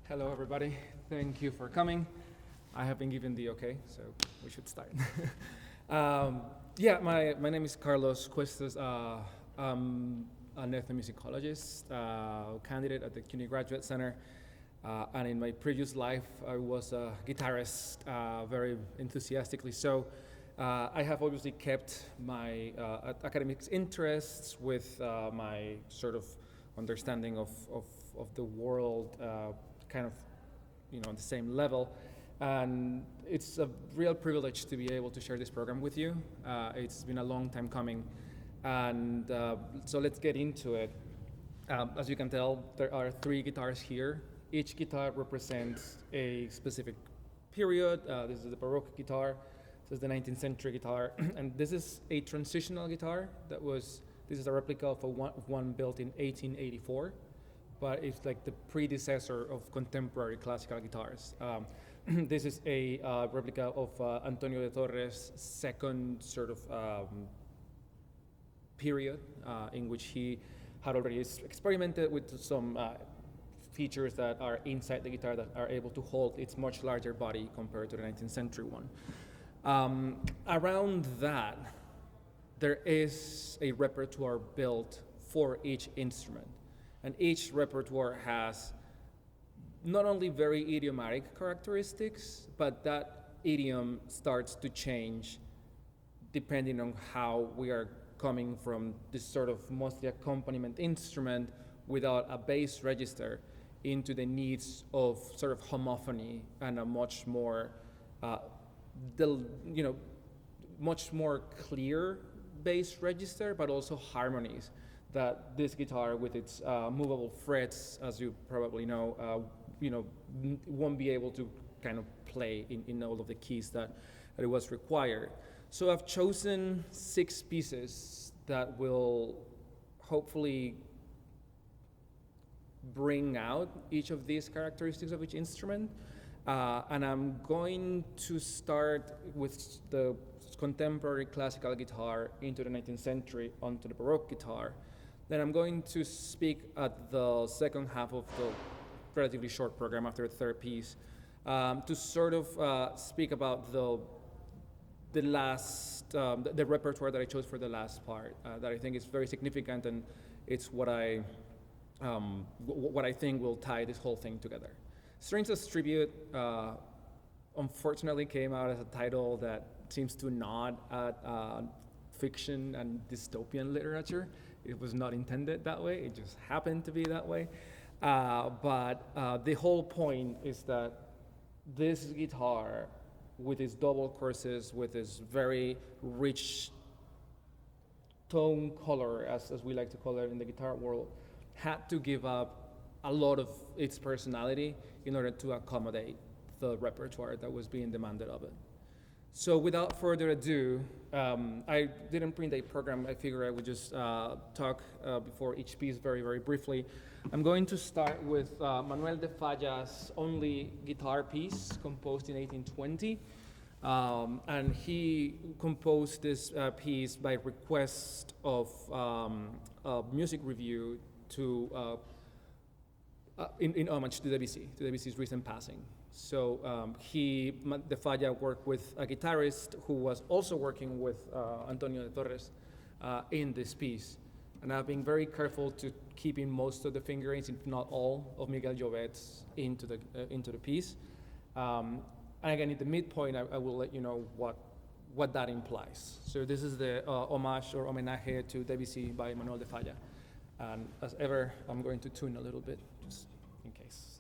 Hello, everybody. Thank you for coming. I have been given the okay, so we should start. Yeah, my name is Carlos Cuestas. I'm an ethnomusicologist, candidate at the CUNY Graduate Center. And in my previous life, I was a guitarist, very enthusiastically so. I have obviously kept my academic interests with my sort of understanding of the world kind of, on the same level. And it's a real privilege to be able to share this program with you. It's been a long time coming. And so let's get into it. As you can tell, there are 3 guitars here. Each guitar represents a specific period. This is the Baroque guitar. This is the 19th century guitar. And this is a transitional guitar this is a replica of one built in 1884, but it's like the predecessor of contemporary classical guitars. This is a replica of Antonio de Torres' second sort of period in which he had already experimented with some features that are inside the guitar that are able to hold its much larger body compared to the 19th century one. Around that, there is a repertoire built for each instrument. And each repertoire has not only very idiomatic characteristics, but that idiom starts to change depending on how we are coming from this sort of mostly accompaniment instrument without a bass register into the needs of sort of homophony and a much more, much more clear bass register, but also harmonies that this guitar with its movable frets, as you probably know, won't be able to kind of play in all of the keys that it was required. So I've chosen 6 pieces that will hopefully bring out each of these characteristics of each instrument. And I'm going to start with the contemporary classical guitar into the 19th century onto the Baroque guitar. Then I'm going to speak at the second half of the relatively short program after the third piece to sort of speak about the last, the repertoire that I chose for the last part that I think is very significant, and it's what I think will tie this whole thing together. Strangeless Tribute unfortunately came out as a title that seems to nod at fiction and dystopian literature. It was not intended that way, it just happened to be that way. But the whole point is that this guitar, with its double courses, with its very rich tone color, as we like to call it in the guitar world, had to give up a lot of its personality in order to accommodate the repertoire that was being demanded of it. So without further ado, I didn't print a program. I figure I would just talk before each piece very, very briefly. I'm going to start with Manuel de Falla's only guitar piece, composed in 1820. And he composed this piece by request of a music review in homage to Debussy's recent passing. So De Falla worked with a guitarist who was also working with Antonio de Torres in this piece. And I've been very careful to keep in most of the fingerings, if not all, of Miguel Llobet's into the piece. And again, at the midpoint, I will let you know what that implies. So this is the homage or homenaje to Debussy by Manuel de Falla. And as ever, I'm going to tune a little bit, just in case.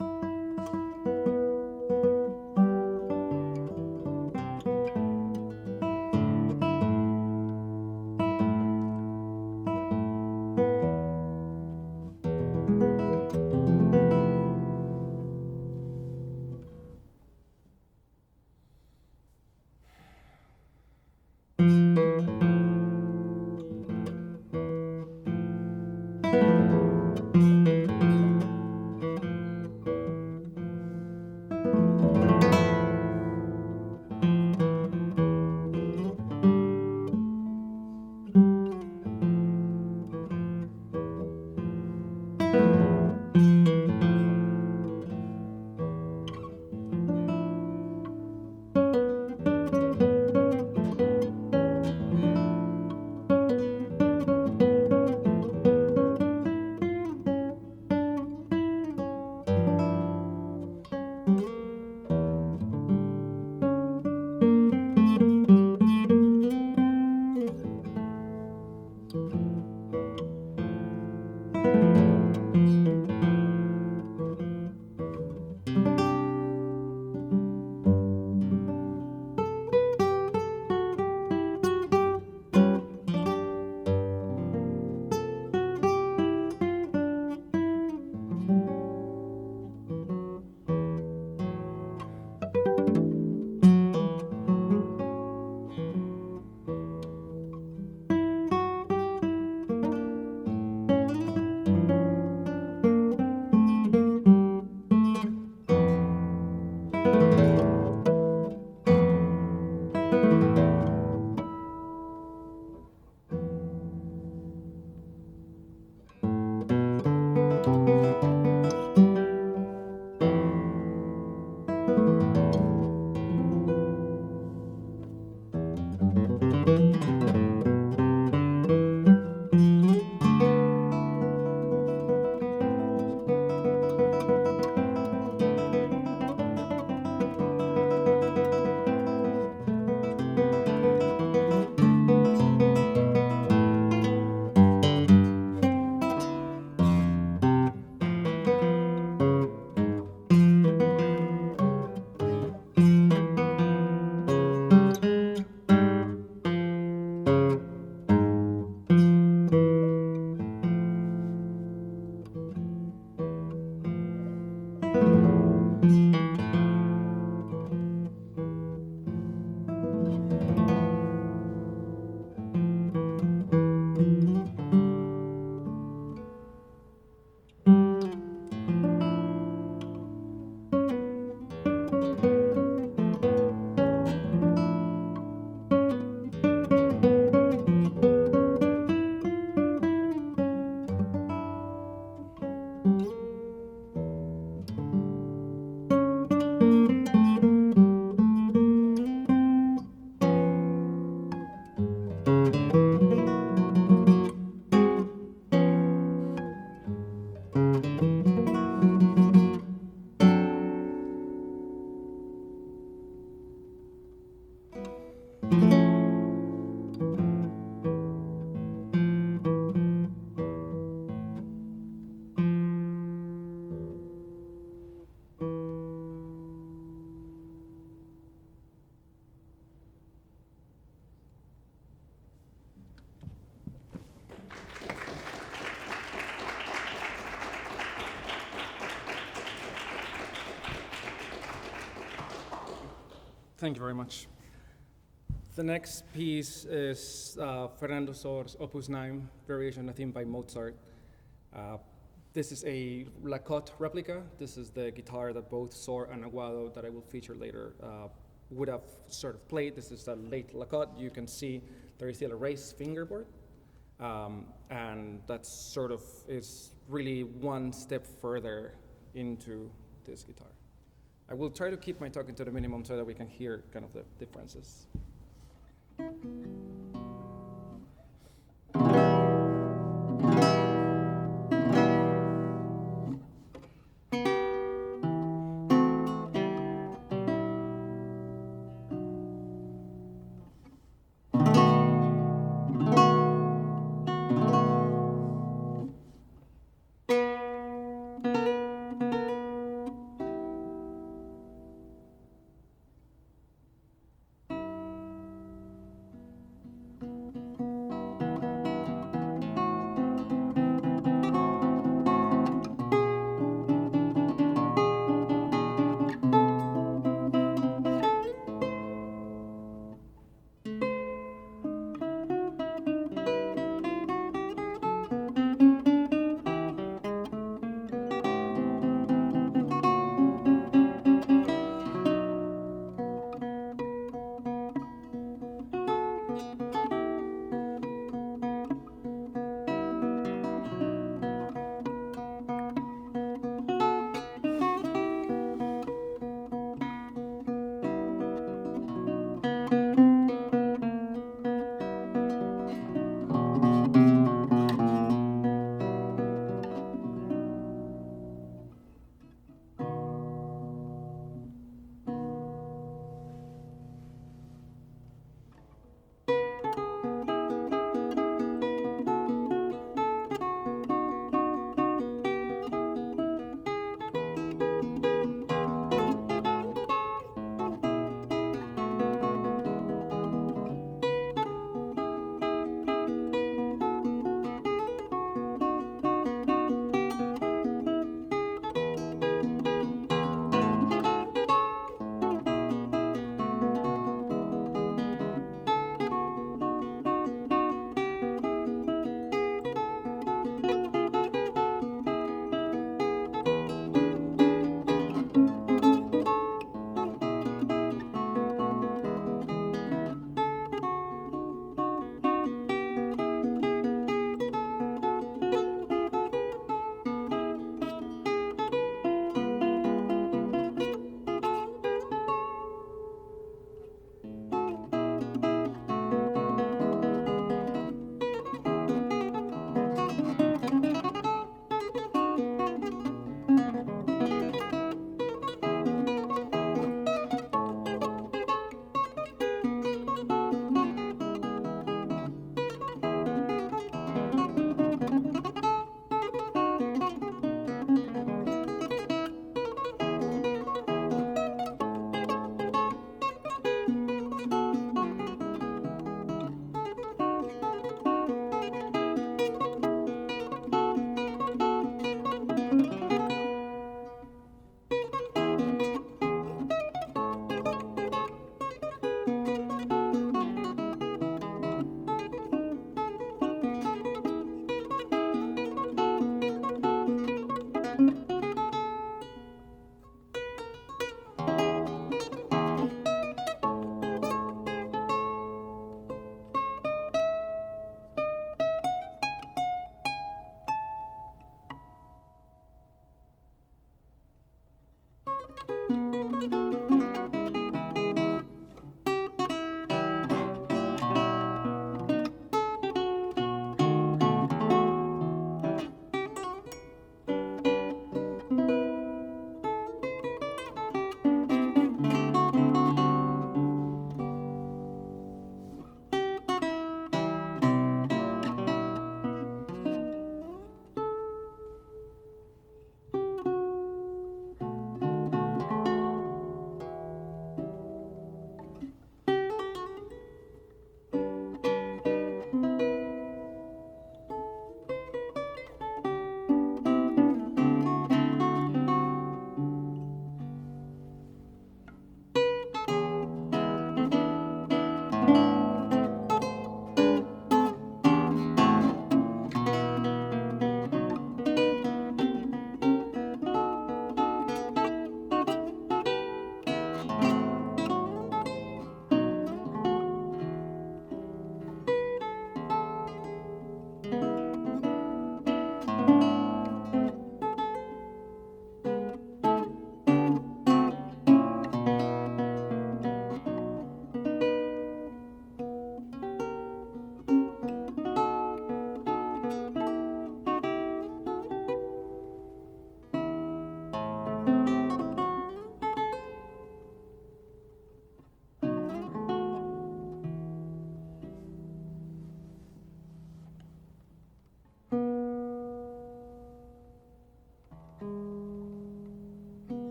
Thank you very much. The next piece is Fernando Sor's Opus 9, Variation on a Theme by Mozart. This is a Lacotte replica. This is the guitar that both Sor and Aguado, that I will feature later, would have sort of played. This is a late Lacotte. You can see there is still a raised fingerboard. And that sort of is really one step further into this guitar. I will try to keep my talking to the minimum so that we can hear kind of the differences.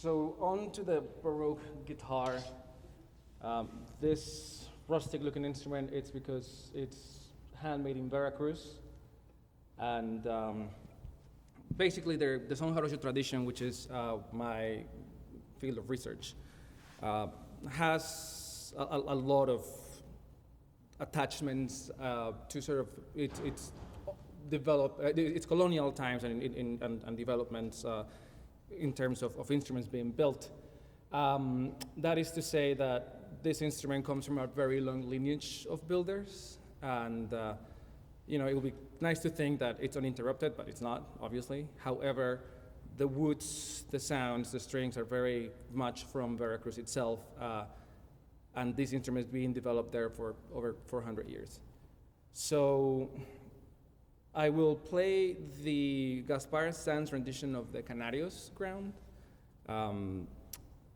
So on to the Baroque guitar. This rustic-looking instrument, it's because it's handmade in Veracruz, and basically the Son Jarocho tradition, which is my field of research, has a lot of attachments to sort of its its colonial times and developments in terms of instruments being built. That is to say that this instrument comes from a very long lineage of builders, and it would be nice to think that it's uninterrupted, but it's not, obviously. However, the woods, the sounds, the strings are very much from Veracruz itself, and this instrument is being developed there for over 400 years. So I will play the Gaspar Sanz rendition of the Canarios ground.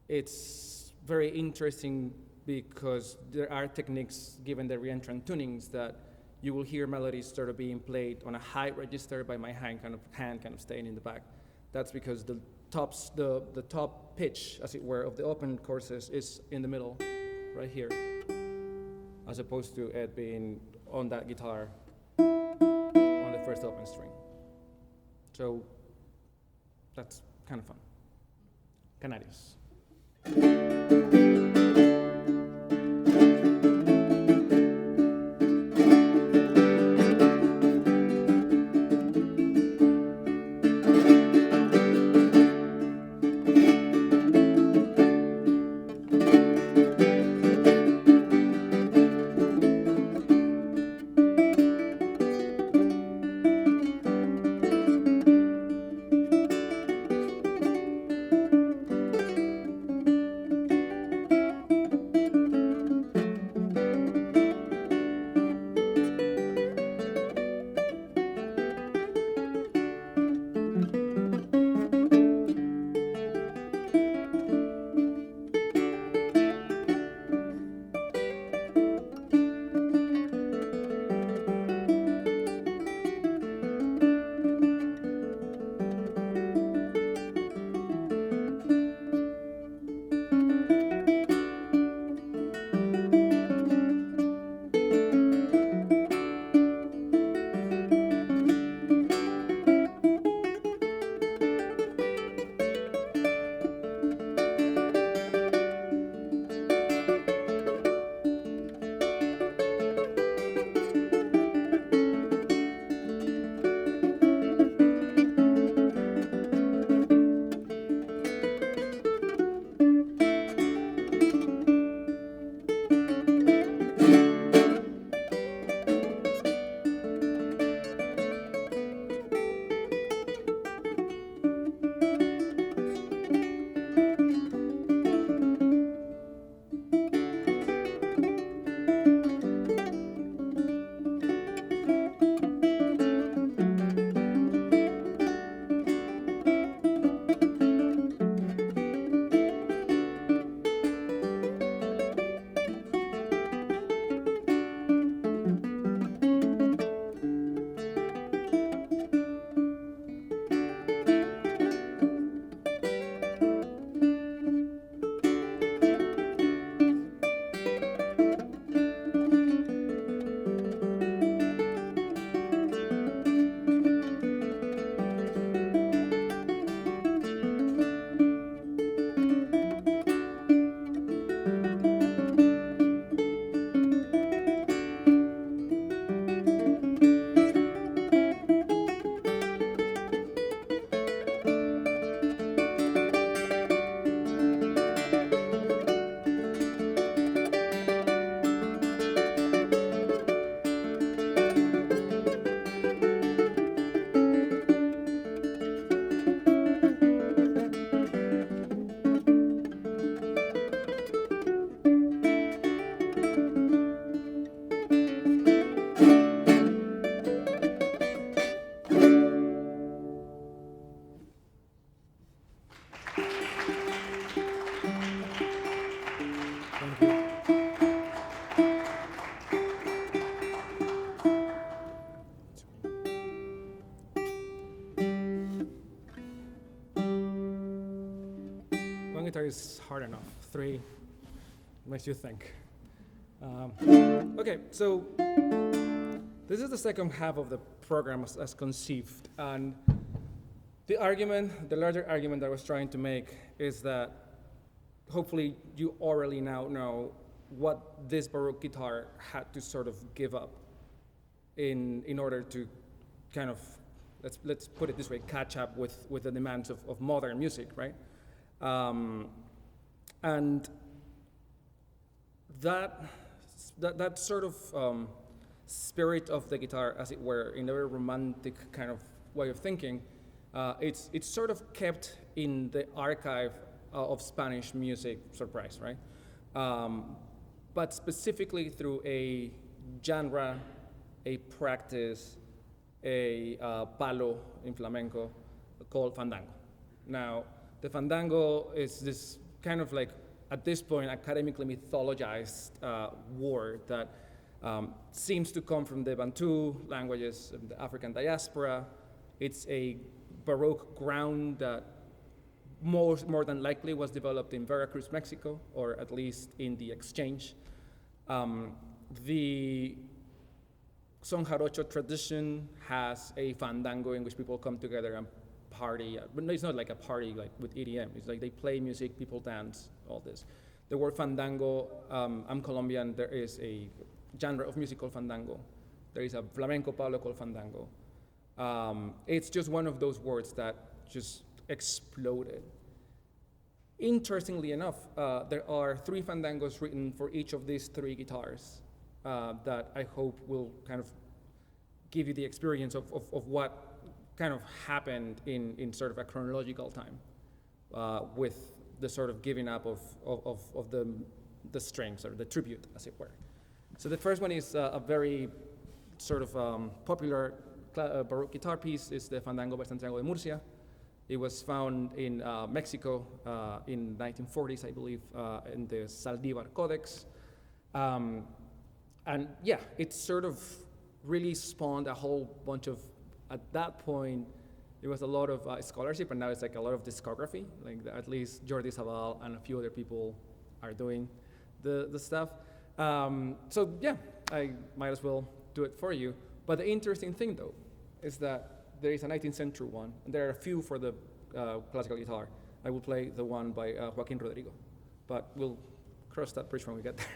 It's very interesting because there are techniques, given the reentrant tunings, that you will hear melodies sort of being played on a high register by my hand kind of staying in the back. That's because the top pitch, as it were, of the open courses is in the middle, right here, as opposed to it being on that guitar on the first open string. So that's kind of fun. Canarios. guitar is hard enough. 3 makes you think. Okay, so this is the second half of the program as conceived. And the larger argument that I was trying to make is that hopefully you already now know what this Baroque guitar had to sort of give up in order to kind of, let's put it this way, catch up with the demands of modern music, right? And that sort of spirit of the guitar, as it were, in a very romantic kind of way of thinking, it's sort of kept in the archive of Spanish music, surprise, right? But specifically through a genre, a practice, a palo in flamenco called fandango. Now, the fandango is this kind of like, at this point, academically mythologized word that seems to come from the Bantu languages of the African diaspora. It's a Baroque ground that more than likely was developed in Veracruz, Mexico, or at least in the exchange. The Son Jarocho tradition has a fandango in which people come together and party, but no, it's not like a party like with EDM. It's like they play music, people dance, all this. The word fandango, I'm Colombian, there is a genre of music called fandango. There is a flamenco palo called fandango. It's just one of those words that just exploded. Interestingly enough, there are 3 fandangos written for each of these 3 guitars that I hope will kind of give you the experience of what kind of happened in sort of a chronological time with the sort of giving up of the strings, or the tribute, as it were. So the first one is a very sort of popular Baroque guitar piece, is the Fandango by Santiago de Murcia. It was found in Mexico in 1940s, I believe, in the Saldívar Codex. And yeah, it sort of really spawned a whole bunch of, at that point, there was a lot of scholarship, and now it's like a lot of discography. Like at least Jordi Sabal and a few other people are doing the stuff. So yeah, I might as well do it for you. But the interesting thing, though, is that there is a 19th century one, and there are a few for the classical guitar. I will play the one by Joaquin Rodrigo, but we'll cross that bridge when we get there.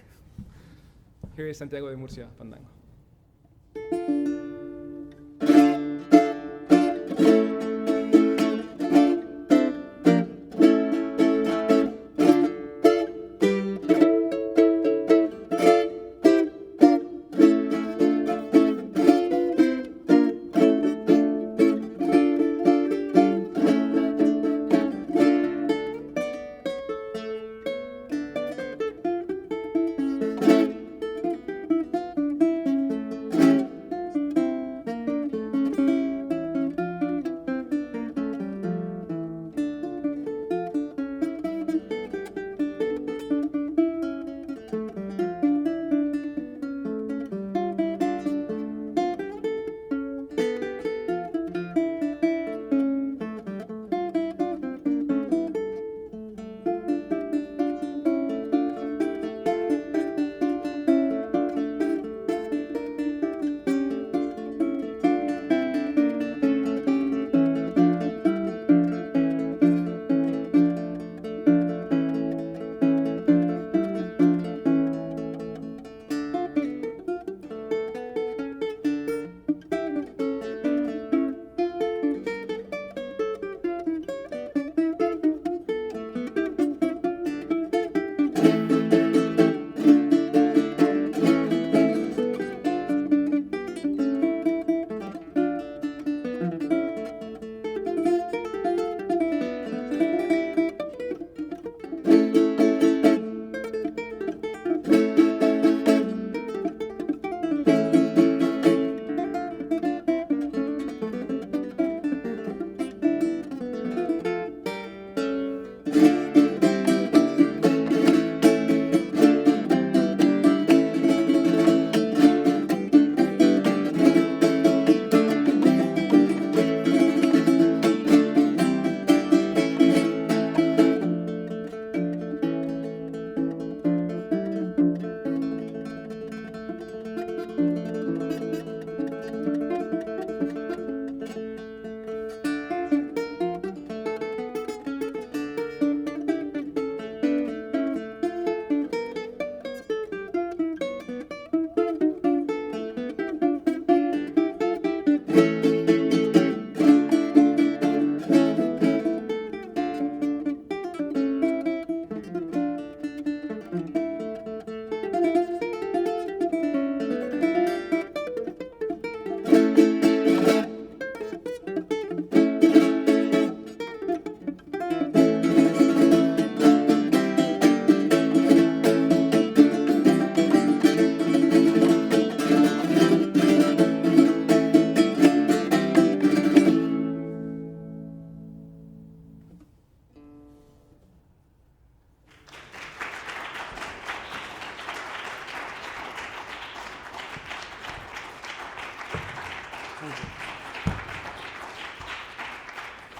Here is Santiago de Murcia, Fandango.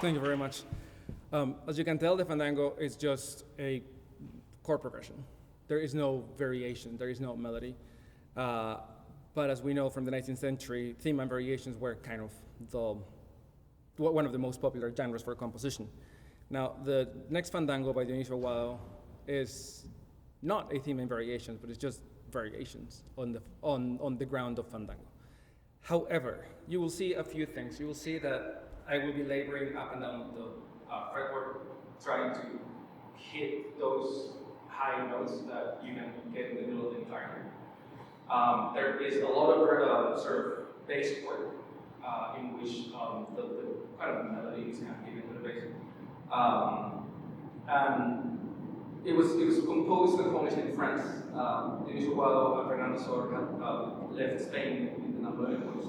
Thank you very much. As you can tell, the fandango is just a chord progression. There is no variation, there is no melody. But as we know from the 19th century, theme and variations were kind of one of the most popular genres for composition. Now, the next fandango by Dionisio Aguado is not a theme and variations, but it's just variations on the ground of fandango. However, you will see a few things. You will see that I will be laboring up and down the fretboard, trying to hit those high notes that you can get in the middle of the entire. There is a lot of sort of bass work in which the kind of melody is kind of given to the bass. And it was composed and published in France. Dionisio Aguado and Fernando Sor left Spain in the Napoleonic Wars.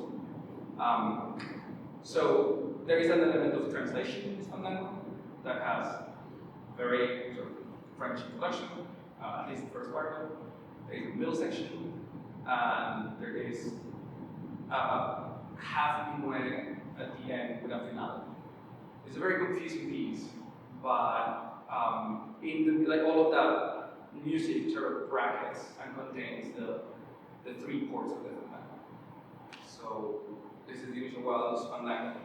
So there is an element of translation in this fandango that has very sort of French introduction, at least the first part. There is a middle section, and there is half minuet at the end with a finale. It's a very confusing piece, but like all of that music sort of brackets and contains the three chords of the fandango. So this is Dionisio Aguado's fandango.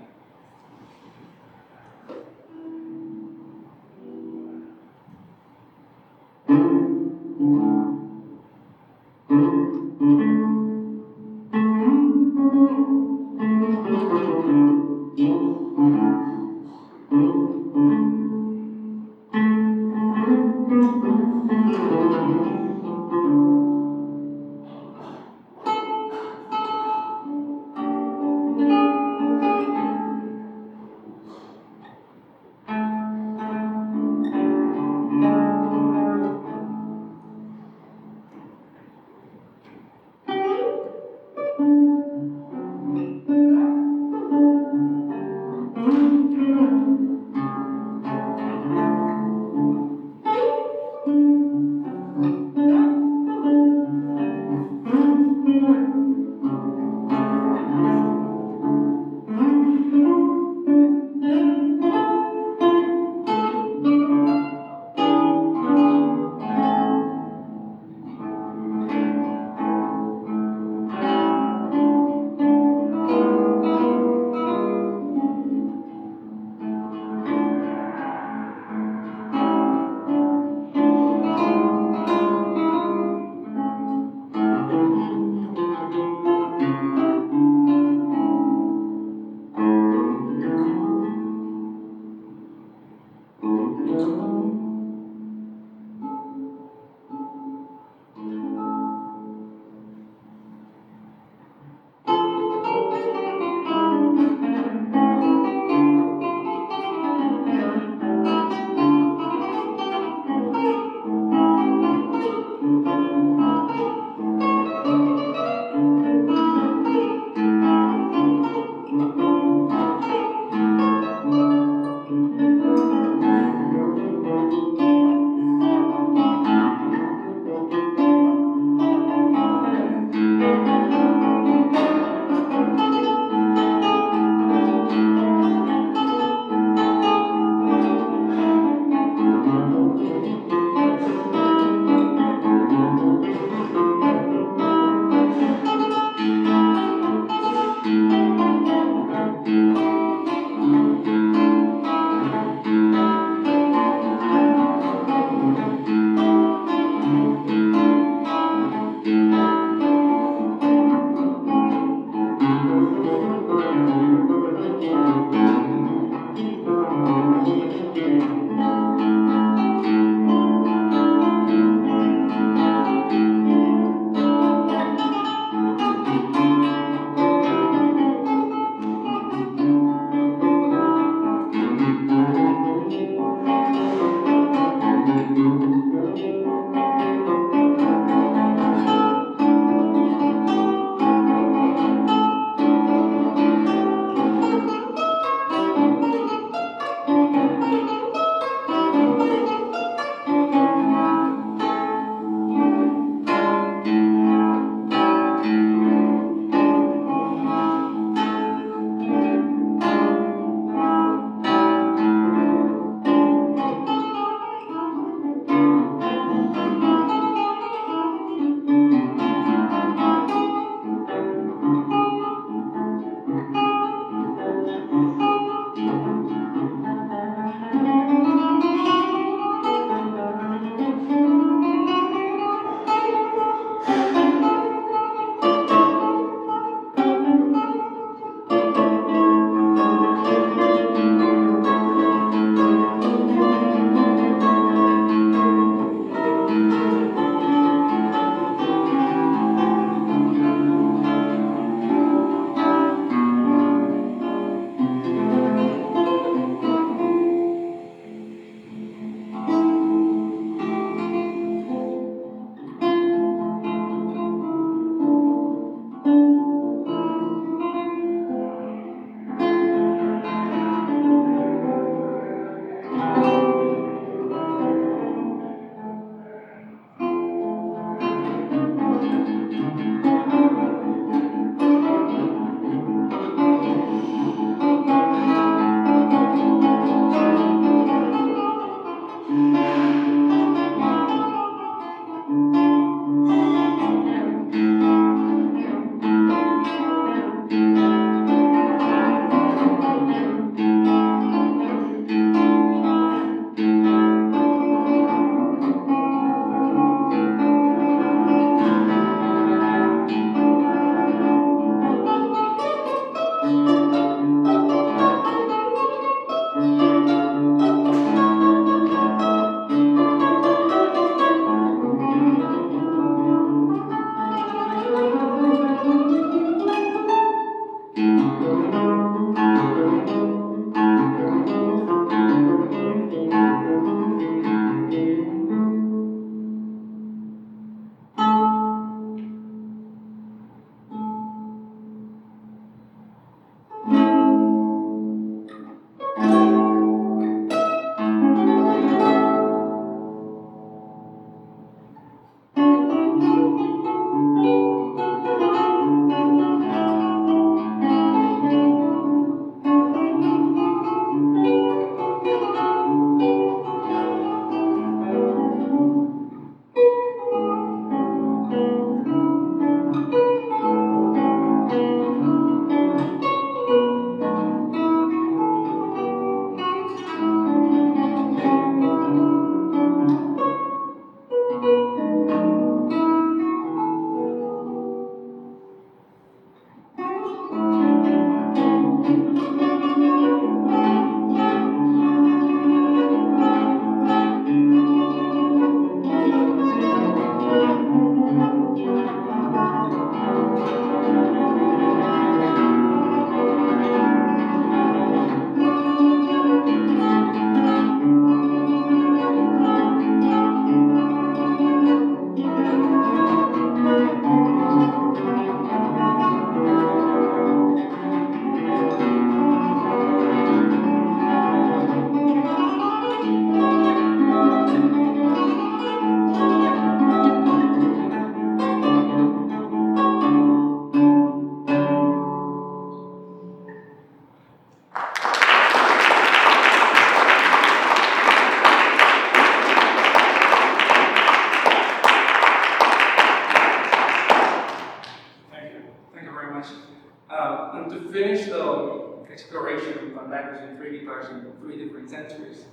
using three guitars in three different centuries.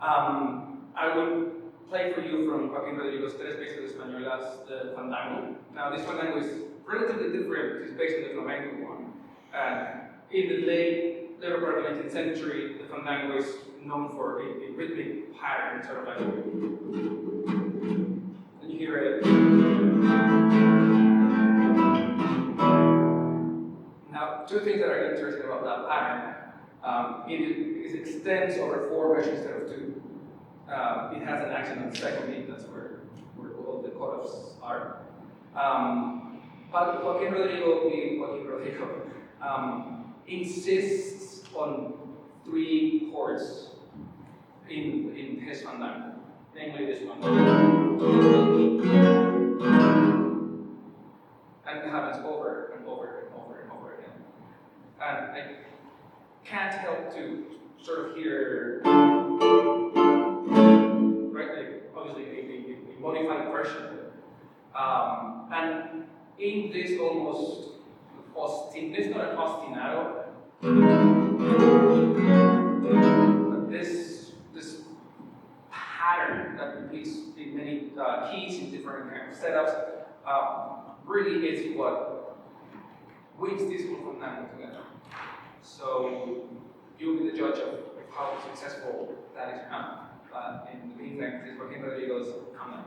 I will play for you from Joaquin Rodrigo's Tres Piezas Españolas, the Fandango. Now, this Fandango is relatively different. It's based on the flamenco one. In the later part of the 19th century, the Fandango is known for a rhythmic pattern, sort of like, and you hear it. Now, two things that are interesting about that pattern. It extends over 4 measures instead of 2. It has an accent on the second beat, that's where all the chords are. But Joaquin Rodrigo insists on 3 chords in his fandango, namely this one. And it happens over and over and over and over again. And I can't help to sort of hear, right, like obviously a modified version of it. And in this almost it's not an ostinato, but this pattern that repeats in many keys in different kind of setups really is what weaves this whole fandango together. So you'll be the judge of how successful that is now. In the meantime, this is Joaquin Rodrigo's Hamlet.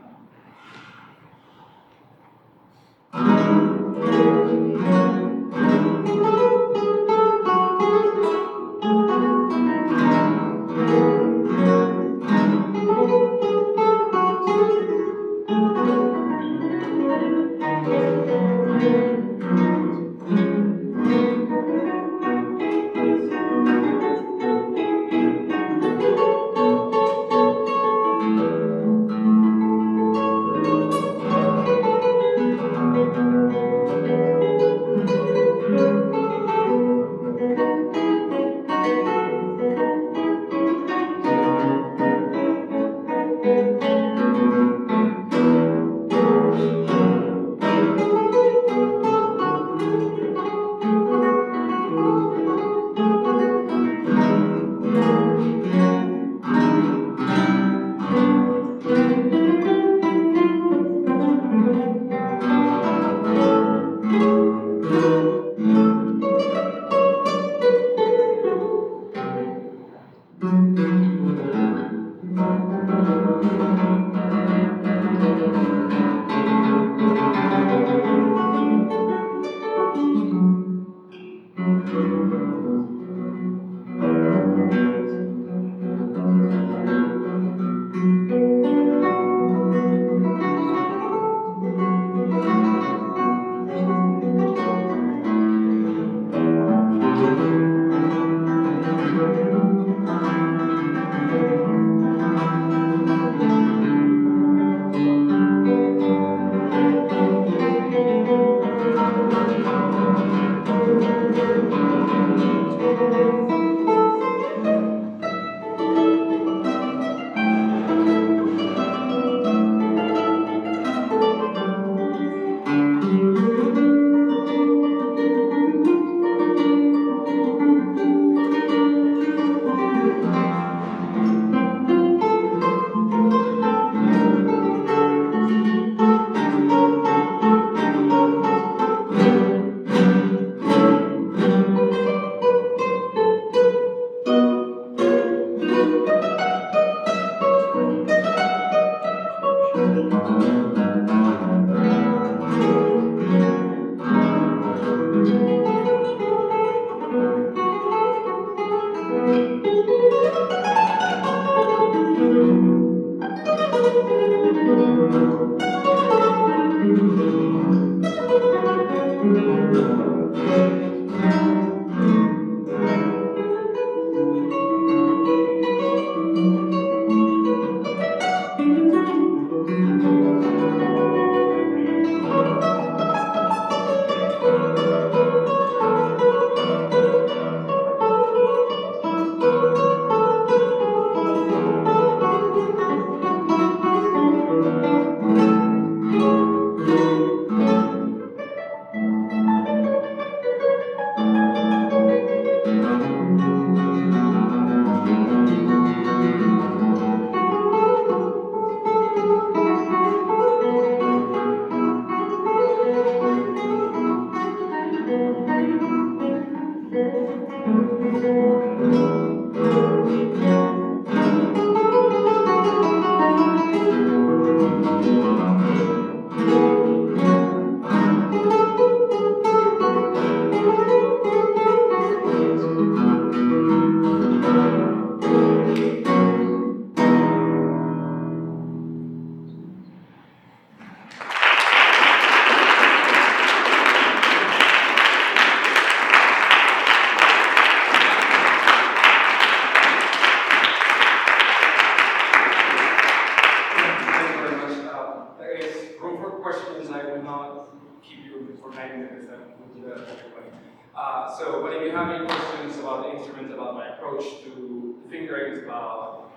there is room for questions. I will not keep you for 90 minutes. I will do that everybody. But if you have any questions about the instruments, about my approach to fingerings, about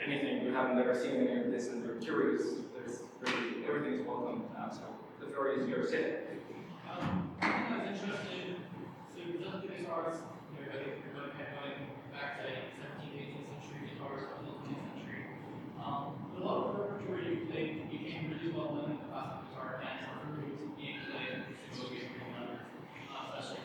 anything you haven't ever seen any of this, and you're curious, everything is welcome. So the floor is yours. I think I was interested. So you've done the guitars. You're going back to 17th, 18th century guitars, 19th century. A lot of the repertoire you played became really well known in the classical guitar and are removed being played in Sylvia Greenland, especially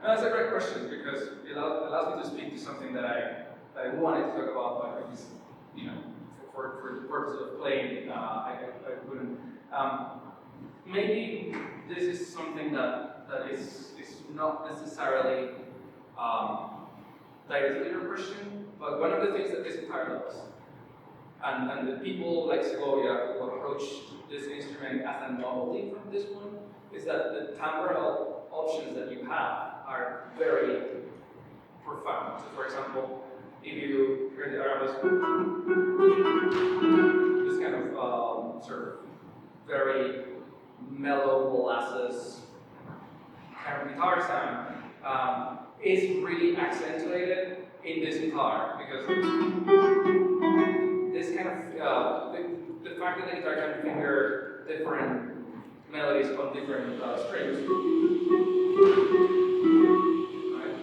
That's a great question because it allows me to speak to something that I wanted to talk about, but I just, for the purpose of playing, I couldn't. Maybe this is something that is not necessarily directly your question, but one of the things that this guitar does, and the people like Segovia who approach this instrument as a novelty from this one, is that the timbral options that you have are very profound. So for example, if you hear the Arabesque, this kind of sort of very mellow molasses kind of guitar sound is really accentuated in this guitar because this kind of the fact that the guitar can finger different melodies on different strings. Right?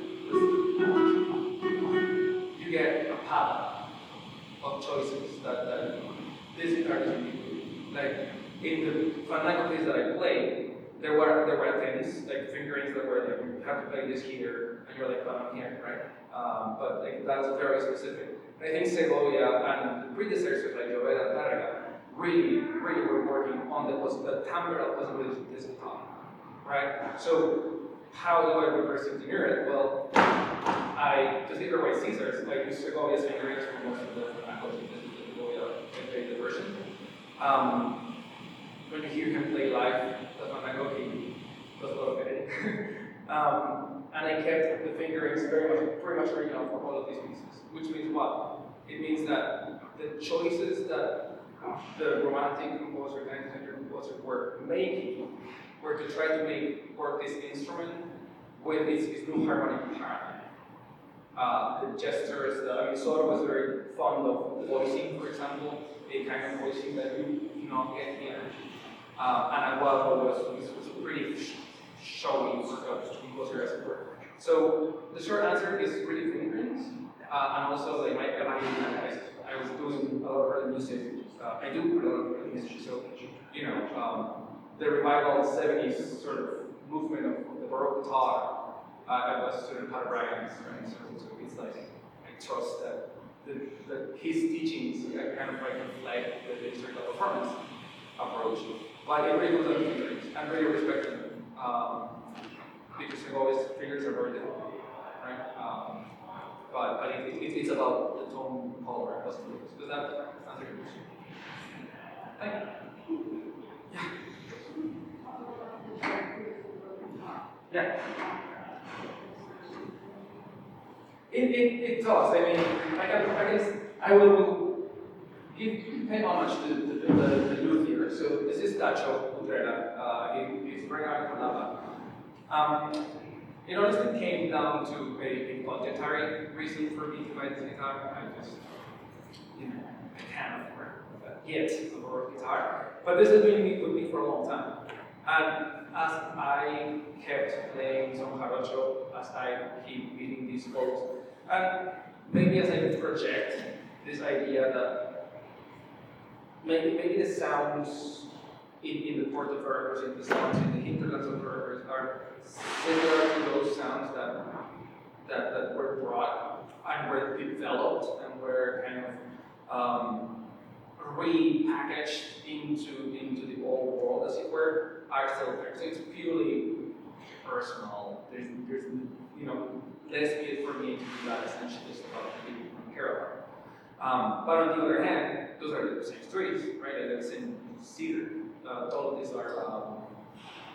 You get a palette of choices that this guitar is unique. Like in the fandango piece that I played, there were attempts, like fingerings that were like you have to play this here, and you're like, I'm here, right? But like that's very specific. And I think Segovia and the predecessors like Joveda and Tarraga really were working on the timbral possibilities of this guitar, right? So how do I reverse engineer it? Well, I just either by Caesars, I use Segovia's fingerings for most of the fandango pieces that Segovia can play the version. When you hear him play live, the fandango, he does a lot of editing. And I kept the fingerings pretty much original for all of these pieces, which means what? It means that the choices that the romantic composer, 19th century composers were making were to try to work this instrument with its new harmonic paradigm. The gestures, Soto was very fond of voicing, for example, a kind of voicing that you do not get here. And Aguado was pretty showy composer as it were. So the short answer is really fingerings, and also like I was doing a lot of early music. I do a lot of early music, so the revival 70s sort of movement of the Baroque guitar. I was a student of Pat Bryant's, right? So it's like I trust that his teachings kind of like reflect the instrumental performance approach. But it really goes on fingerings. I'm really respecting them. Because Segovia's fingers are very difficult, right? But it's about the tone, color, and possibilities. Does that answer your question? Thank you. Yeah. It does. I mean, I will pay homage to the luthier. So this is Dacho Utrera. He's very out from Lava. It honestly came down to a budgetary reason for me to buy this guitar. I just, I can't afford yet a Baroque guitar. But this has been with me for a long time. And as I kept playing some jarocho, as I keep meeting these folks, and maybe as I project this idea that maybe the sounds in the port of Veracruz, in the sounds in the hinterlands of Veracruz are similar to those sounds that were brought and were developed and were kind of repackaged into the old world, as it were, are still there. So it's purely personal. There's less need for me to do that essentially about the people from Carolina. But on the other hand, those are the same trees, right? Like the same cedar. All of these are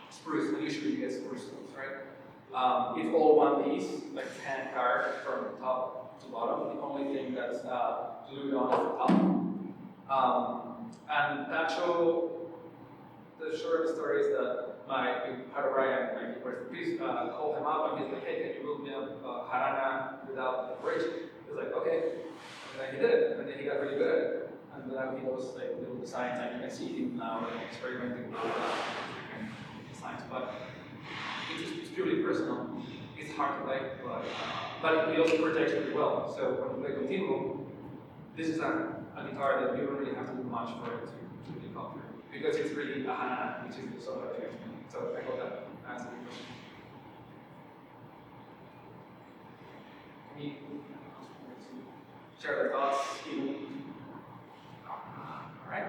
spruce, and usually you get spruce ones, right? It's all one piece, like hand carved from top to bottom. The only thing that's glued on is the top. And that show, the short of the story is that my Brian, my first piece, called him up and he's like, hey, can you build me a Harana without the bridge? He was like, okay. And then he did it, and then he got really good at it. And then he knows like little designs, and you can see him now like, experimenting with different designs. But it's purely personal. It's hard to play, but it also projects really well. So when you play continuo, this is a guitar that you don't really have to do much for it to be popular. Because it's really a Hanana, which is the sort of thing. So I hope that answers the question. Any share their thoughts? Alright.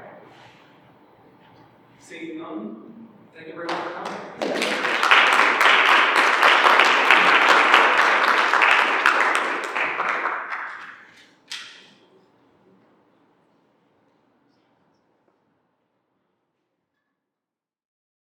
Seeing none, thank you very much.